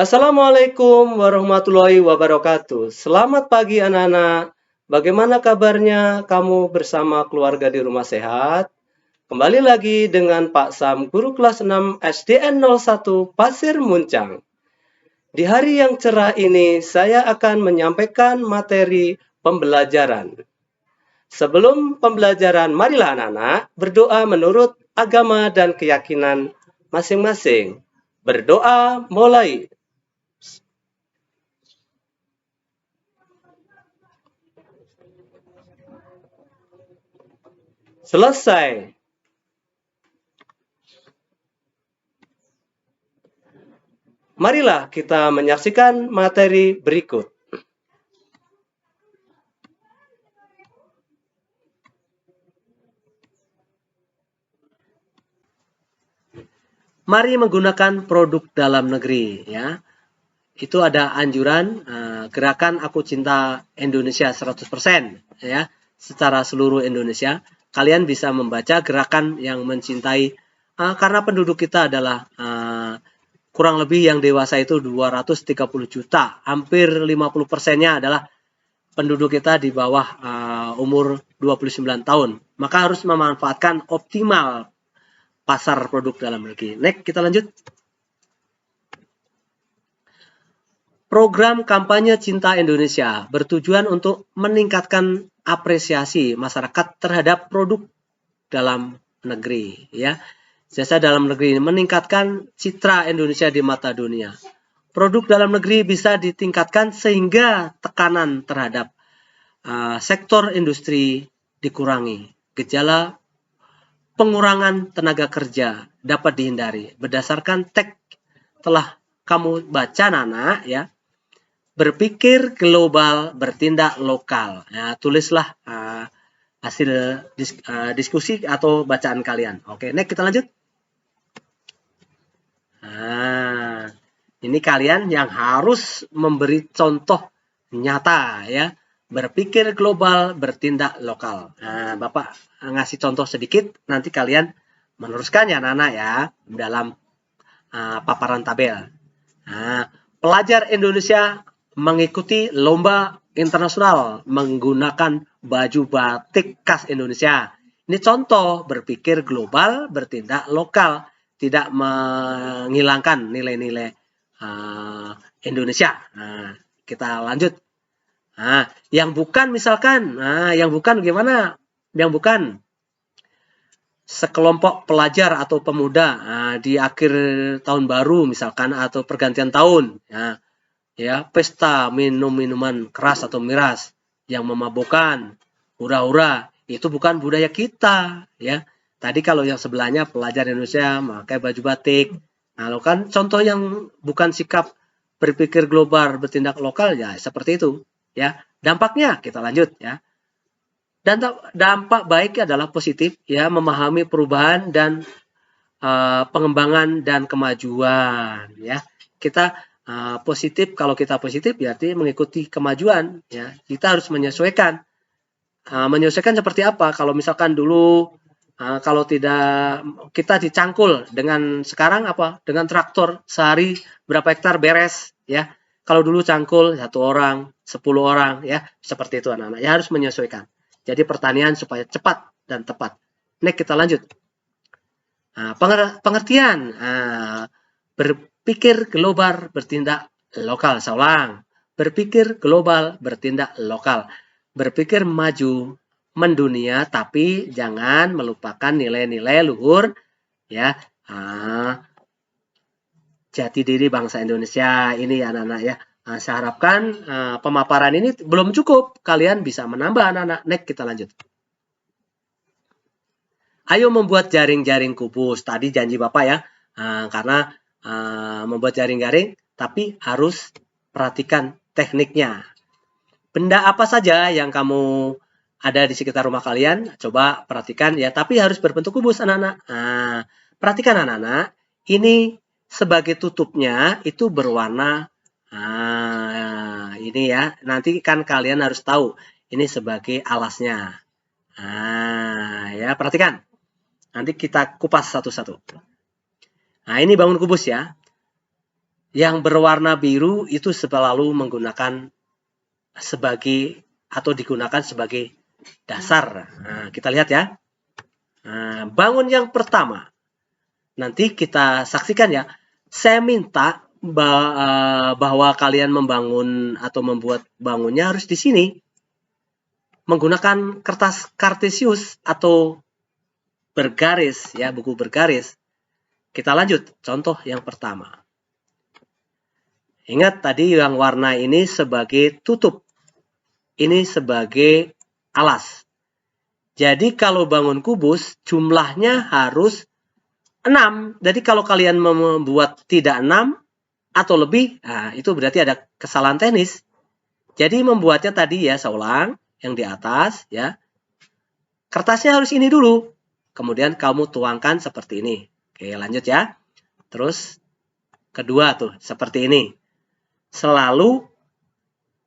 Assalamualaikum warahmatullahi wabarakatuh. Selamat pagi anak-anak. Bagaimana kabarnya? Kamu bersama keluarga di rumah sehat? Kembali lagi dengan Pak Sam, guru kelas 6 SDN 01 Pasir Muncang. Di hari yang cerah ini, saya akan menyampaikan materi pembelajaran. Sebelum pembelajaran, marilah anak-anak berdoa menurut agama dan keyakinan masing-masing. Berdoa mulai. Selesai. Marilah kita menyaksikan materi berikut. Mari menggunakan produk dalam negeri, ya. Itu ada anjuran gerakan Aku Cinta Indonesia 100%, ya, secara seluruh Indonesia. Kalian bisa membaca gerakan yang mencintai karena penduduk kita adalah kurang lebih yang dewasa itu 230 juta, hampir 50%-nya adalah penduduk kita di bawah umur 29 tahun. Maka harus memanfaatkan optimal pasar produk dalam negeri. Next, kita lanjut. Program kampanye Cinta Indonesia bertujuan untuk meningkatkan apresiasi masyarakat terhadap produk dalam negeri, ya. Jasa dalam negeri meningkatkan citra Indonesia di mata dunia. Produk dalam negeri bisa ditingkatkan sehingga tekanan terhadap sektor industri dikurangi. Gejala pengurangan tenaga kerja dapat dihindari berdasarkan teks telah kamu baca Nana, ya. Berpikir global, bertindak lokal. Ya, tulislah hasil diskusi atau bacaan kalian. Oke, next kita lanjut. Nah, ini kalian yang harus memberi contoh nyata, ya. Berpikir global, bertindak lokal. Nah, Bapak ngasih contoh sedikit, nanti kalian meneruskan ya Nana, ya, dalam paparan tabel. Nah, pelajar Indonesia mengikuti lomba internasional menggunakan baju batik khas Indonesia. Ini contoh berpikir global, bertindak lokal, tidak menghilangkan nilai-nilai Indonesia. Nah, kita lanjut. Nah, yang bukan misalkan, yang bukan gimana? Yang bukan sekelompok pelajar atau pemuda di akhir tahun baru misalkan atau pergantian tahun, ya pesta minum minuman keras atau miras yang memabukkan, hura-hura, itu bukan budaya kita, ya. Tadi kalau yang sebelahnya pelajar Indonesia memakai baju batik, nah lo kan contoh yang bukan sikap berpikir global bertindak lokal, ya seperti itu, ya. Dampaknya kita lanjut, ya. Dan dampak baik adalah positif, ya, memahami perubahan dan pengembangan dan kemajuan, ya. Kita positif, kalau kita positif berarti mengikuti kemajuan, ya. Kita harus menyesuaikan. Menyesuaikan seperti apa? Kalau misalkan dulu kalau tidak kita dicangkul dengan sekarang apa? Dengan traktor sehari berapa hektar beres, ya. Kalau dulu cangkul 1 orang, 10 orang, ya, seperti itu anak-anak. Ya harus menyesuaikan. Jadi pertanian supaya cepat dan tepat. Next kita lanjut. Pengertian berpikir global, bertindak lokal. Saya ulang. Berpikir global, bertindak lokal. Berpikir maju, mendunia, tapi jangan melupakan nilai-nilai luhur, ya. Jati diri bangsa Indonesia ini anak-anak, ya. Saya harapkan pemaparan ini belum cukup, kalian bisa menambah anak-anak. Next kita lanjut. Ayo membuat jaring-jaring kubus. Tadi janji Bapak, ya, karena membuat jaring-jaring, tapi harus perhatikan tekniknya. Benda apa saja yang kamu ada di sekitar rumah kalian, coba perhatikan, ya, tapi harus berbentuk kubus anak-anak. Perhatikan anak-anak, ini sebagai tutupnya itu berwarna ini, ya. Nanti kan kalian harus tahu ini sebagai alasnya. Ya, perhatikan. Nanti kita kupas satu-satu. Nah, ini bangun kubus, ya. yang berwarna biru itu selalu menggunakan sebagai atau digunakan sebagai dasar. Nah, kita lihat ya. Nah, bangun yang pertama. Nanti kita saksikan ya. Saya minta bahwa kalian membangun atau membuat bangunnya harus di sini. Menggunakan kertas kartesius atau bergaris ya, buku bergaris. Kita lanjut. Contoh yang pertama. Ingat tadi yang warna ini sebagai tutup. Ini sebagai alas. Jadi kalau bangun kubus jumlahnya harus 6. Jadi kalau kalian membuat tidak 6 atau lebih, nah itu berarti ada kesalahan teknis. Jadi membuatnya tadi ya, saya ulang, yang di atas ya. Kertasnya harus ini dulu. Kemudian kamu tuangkan seperti ini. Oke, lanjut ya. Terus kedua tuh seperti ini. Selalu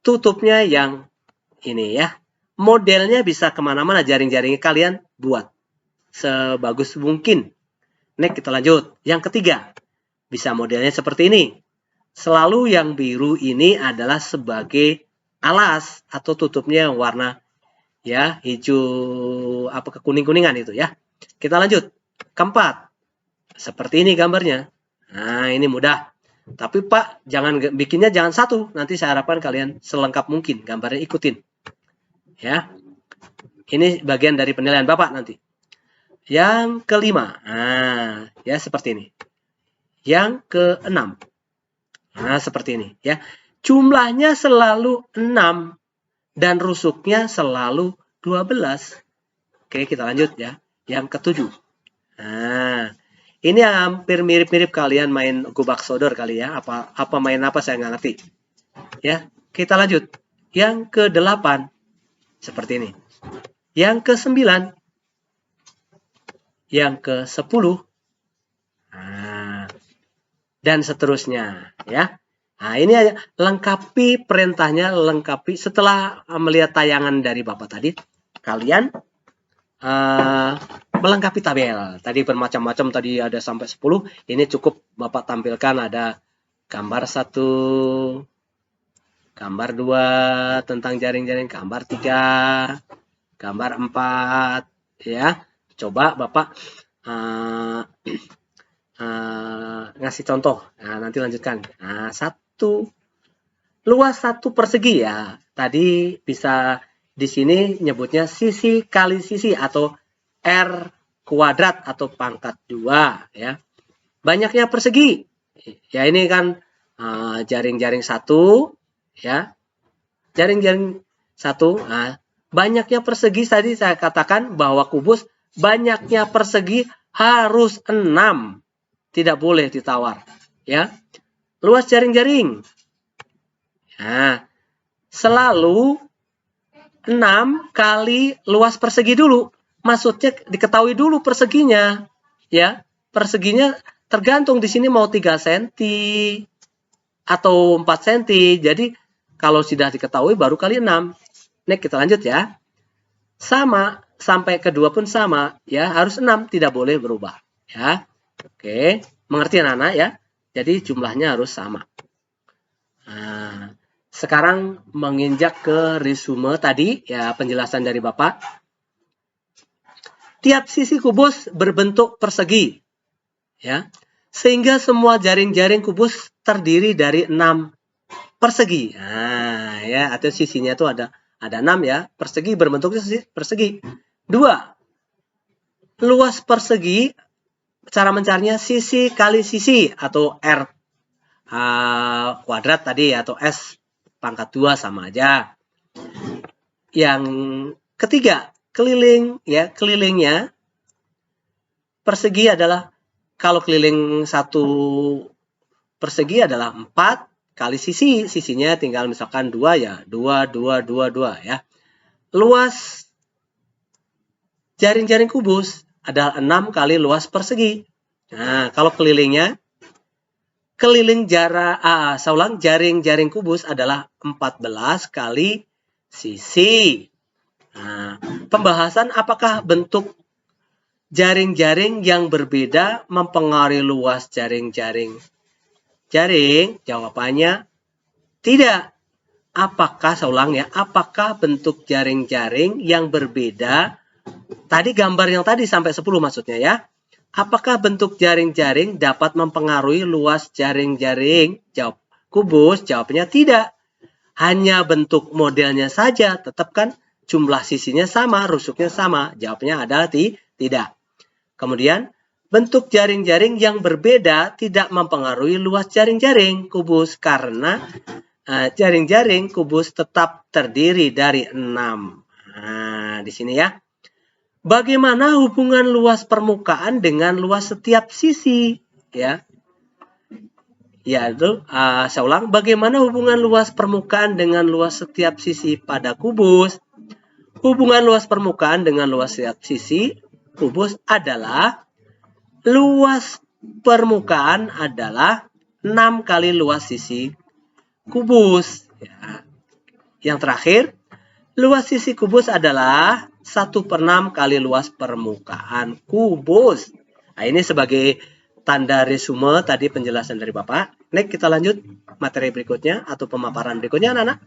tutupnya yang ini ya. Modelnya bisa kemana-mana, jaring-jaringnya kalian buat sebagus mungkin. Next, kita lanjut. Yang ketiga, bisa modelnya seperti ini. Selalu yang biru ini adalah sebagai alas atau tutupnya yang warna ya hijau apa kekuning-kuningan itu ya. Kita lanjut. Keempat, seperti ini gambarnya. Nah, ini mudah. Tapi Pak, bikinnya jangan satu. Nanti saya harapkan kalian selengkap mungkin gambarnya ikutin. Ya. Ini bagian dari penilaian Bapak nanti. Yang kelima. Nah, ya seperti ini. Yang keenam. Nah, seperti ini ya. Jumlahnya selalu 6 dan rusuknya selalu 12. Oke, kita lanjut ya. Yang ketujuh. Nah, ini hampir mirip-mirip kalian main gobak sodor kali ya. Apa main apa saya nggak ngerti. Ya, kita lanjut. Yang ke-8 seperti ini. Yang ke-9, yang ke-10, nah, dan seterusnya ya. Nah, ini aja lengkapi perintahnya, lengkapi setelah melihat tayangan dari Bapak tadi, kalian melengkapi tabel. Tadi bermacam-macam, tadi ada sampai 10. Ini cukup Bapak tampilkan ada gambar 1, gambar 2 tentang jaring-jaring, gambar 3, gambar 4 ya. Coba Bapak ngasih contoh. Nah, nanti lanjutkan. Nah, 1 luas 1 persegi ya. Tadi bisa di sini nyebutnya sisi kali sisi atau R kuadrat atau pangkat 2 ya. Banyaknya persegi. Ya ini kan jaring-jaring 1 ya. Jaring-jaring 1. Nah, banyaknya persegi tadi saya katakan bahwa kubus banyaknya persegi harus 6. Tidak boleh ditawar ya. Luas jaring-jaring. Nah, selalu 6 kali luas persegi dulu. Maksudnya diketahui dulu perseginya. Ya, perseginya tergantung di sini mau 3 cm atau 4 cm. Jadi kalau sudah diketahui baru kali 6. Next, kita lanjut ya. Sama, sampai kedua pun sama ya, harus 6, tidak boleh berubah ya. Oke, mengerti anak-anak ya? Jadi jumlahnya harus sama. Nah, sekarang menginjak ke resume tadi ya, penjelasan dari Bapak. Tiap sisi kubus berbentuk persegi ya. Sehingga semua jaring-jaring kubus terdiri dari 6 persegi. Nah, ya, atau sisinya itu ada 6 ya. Persegi berbentuk persegi. 2. Luas persegi, cara mencarinya sisi kali sisi atau R kuadrat tadi atau S pangkat 2 sama aja. Yang ketiga, keliling ya, kelilingnya persegi adalah kalau keliling 1 persegi adalah 4 kali sisi, sisinya tinggal misalkan 2 ya, 2 2 2 2 ya. Luas jaring-jaring kubus adalah 6 kali luas persegi. Nah, kalau kelilingnya keliling jaring-jaring kubus adalah 14 kali sisi. Nah, pembahasan apakah bentuk jaring-jaring yang berbeda mempengaruhi luas jaring-jaring jaring? Jawabannya tidak. Apakah, saya ulang ya, apakah bentuk jaring-jaring yang berbeda? Tadi gambar yang tadi sampai 10 maksudnya ya. Apakah bentuk jaring-jaring dapat mempengaruhi luas jaring-jaring? Jawab kubus, jawabnya tidak. Hanya bentuk modelnya saja, tetap kan jumlah sisinya sama, rusuknya sama. Jawabnya adalah tidak. Kemudian, bentuk jaring-jaring yang berbeda tidak mempengaruhi luas jaring-jaring kubus karena jaring-jaring kubus tetap terdiri dari 6. Nah, di sini ya. Bagaimana hubungan luas permukaan dengan luas setiap sisi? Ya, yaitu, saya ulang, bagaimana hubungan luas permukaan dengan luas setiap sisi pada kubus? Hubungan luas permukaan dengan luas setiap sisi kubus adalah luas permukaan adalah 6 kali luas sisi kubus. Ya. Yang terakhir, luas sisi kubus adalah 1/6 kali luas permukaan kubus. Nah, ini sebagai tanda resume tadi penjelasan dari Bapak. Next, kita lanjut materi berikutnya atau pemaparan berikutnya, anak-anak.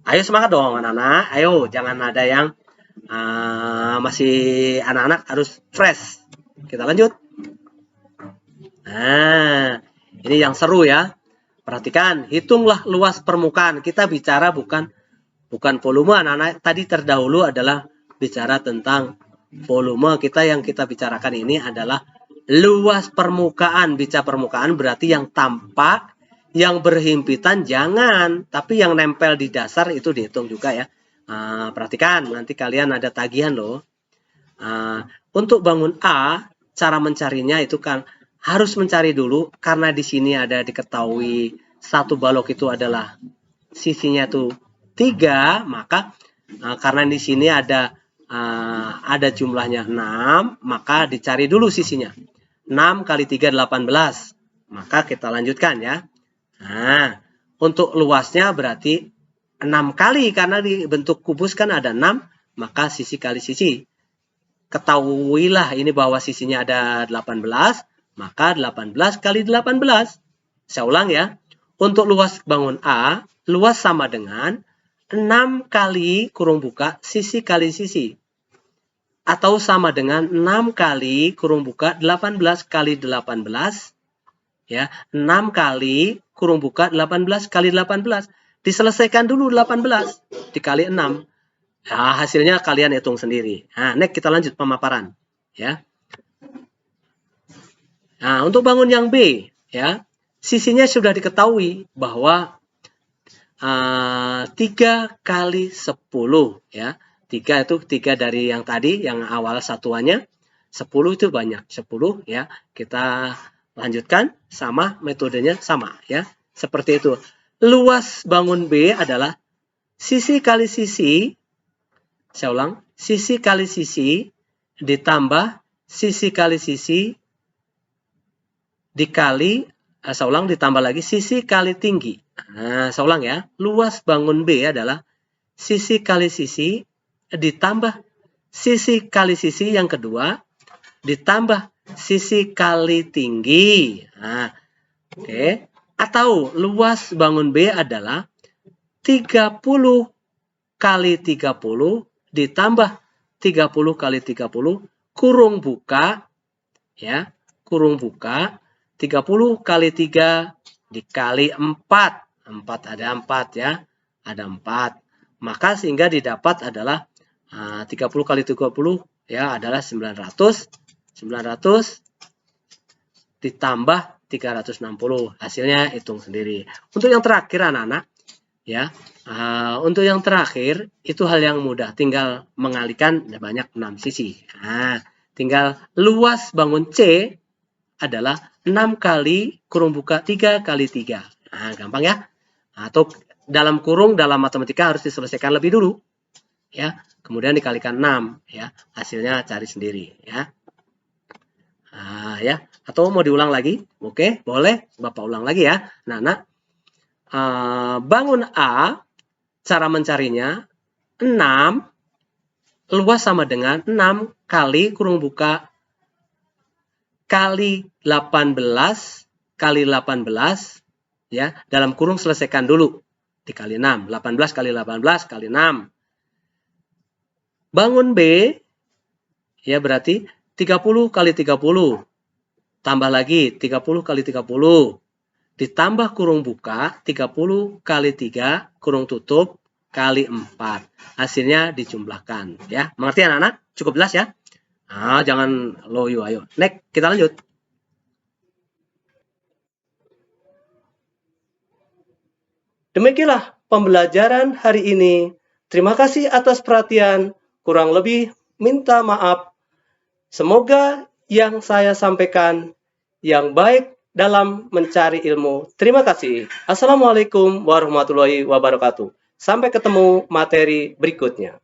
Ayo semangat dong, anak-anak. Ayo, jangan ada yang masih anak-anak, harus fresh. Kita lanjut. Nah, ini yang seru ya. Perhatikan, hitunglah luas permukaan. Kita bicara bukan volume, anak-anak. Tadi terdahulu adalah bicara tentang volume. Yang kita bicarakan ini adalah luas permukaan. Bicara permukaan berarti yang tampak, yang berhimpitan jangan. Tapi yang nempel di dasar itu dihitung juga ya. Perhatikan, nanti kalian ada tagihan loh. Untuk bangun A, cara mencarinya itu kan harus mencari dulu, karena di sini ada diketahui satu balok itu adalah sisinya itu 3, maka karena di sini ada jumlahnya 6, maka dicari dulu sisinya. 6 kali 3 18. Maka kita lanjutkan ya. Nah, untuk luasnya berarti 6 kali, karena di bentuk kubus kan ada 6, maka sisi kali sisi. Ketahuilah ini bahwa sisinya ada 18, maka 18 kali 18. Saya ulang ya. Untuk luas bangun A, luas sama dengan 6 kali kurung buka sisi kali sisi. Atau sama dengan 6 kali kurung buka 18 kali 18. Ya, 6 kali kurung buka 18 kali 18. Diselesaikan dulu 18 dikali 6. Nah, hasilnya kalian hitung sendiri. Nah, next kita lanjut pemaparan. Ya. Nah, untuk bangun yang B, ya, sisinya sudah diketahui bahwa 3 kali 10, ya. 3 itu 3 dari yang tadi, yang awal satuannya. 10 itu banyak, 10 ya. Kita lanjutkan, sama metodenya sama ya. Seperti itu. Luas bangun B adalah sisi kali sisi, saya ulang, sisi kali sisi ditambah sisi kali sisi dikali, saya ulang, ditambah lagi sisi kali tinggi. Nah, saya ulang ya, luas bangun B adalah sisi kali sisi ditambah sisi kali sisi yang kedua ditambah sisi kali tinggi. Nah, oke. Atau luas bangun B adalah 30 kali 30 ditambah 30 kali 30 kurung buka, ya, kurung buka 30 kali 3 dikali 4. 4 ada 4 ya. Ada 4. Maka sehingga didapat adalah 30 kali 30 ya adalah 900. 900 ditambah 360. Hasilnya hitung sendiri. Untuk yang terakhir anak-anak ya. Untuk yang terakhir itu hal yang mudah. Tinggal mengalihkan banyak 6 sisi. Nah, tinggal luas bangun C adalah 6 kali kurung buka 3 kali 3. Nah, gampang ya. Atau dalam kurung dalam matematika harus diselesaikan lebih dulu. Ya, kemudian dikalikan 6 ya. Hasilnya cari sendiri ya. Ya, atau mau diulang lagi? Oke, boleh. Bapak ulang lagi ya. Nah, bangun A cara mencarinya 6 luas sama dengan 6 kali kurung buka kali 18 kali 18 Ya, dalam kurung selesaikan dulu. Dikali 6, 18 kali 18 kali 6. Bangun B, ya berarti 30 kali 30. Tambah lagi 30 kali 30. Ditambah kurung buka 30 kali 3 kurung tutup kali 4. Hasilnya dijumlahkan. Ya, mengerti anak-anak? Cukup jelas ya? Nah, jangan loyo, ayo. Next, kita lanjut. Demikianlah pembelajaran hari ini. Terima kasih atas perhatian. Kurang lebih minta maaf. Semoga yang saya sampaikan yang baik dalam mencari ilmu. Terima kasih. Assalamualaikum warahmatullahi wabarakatuh. Sampai ketemu materi berikutnya.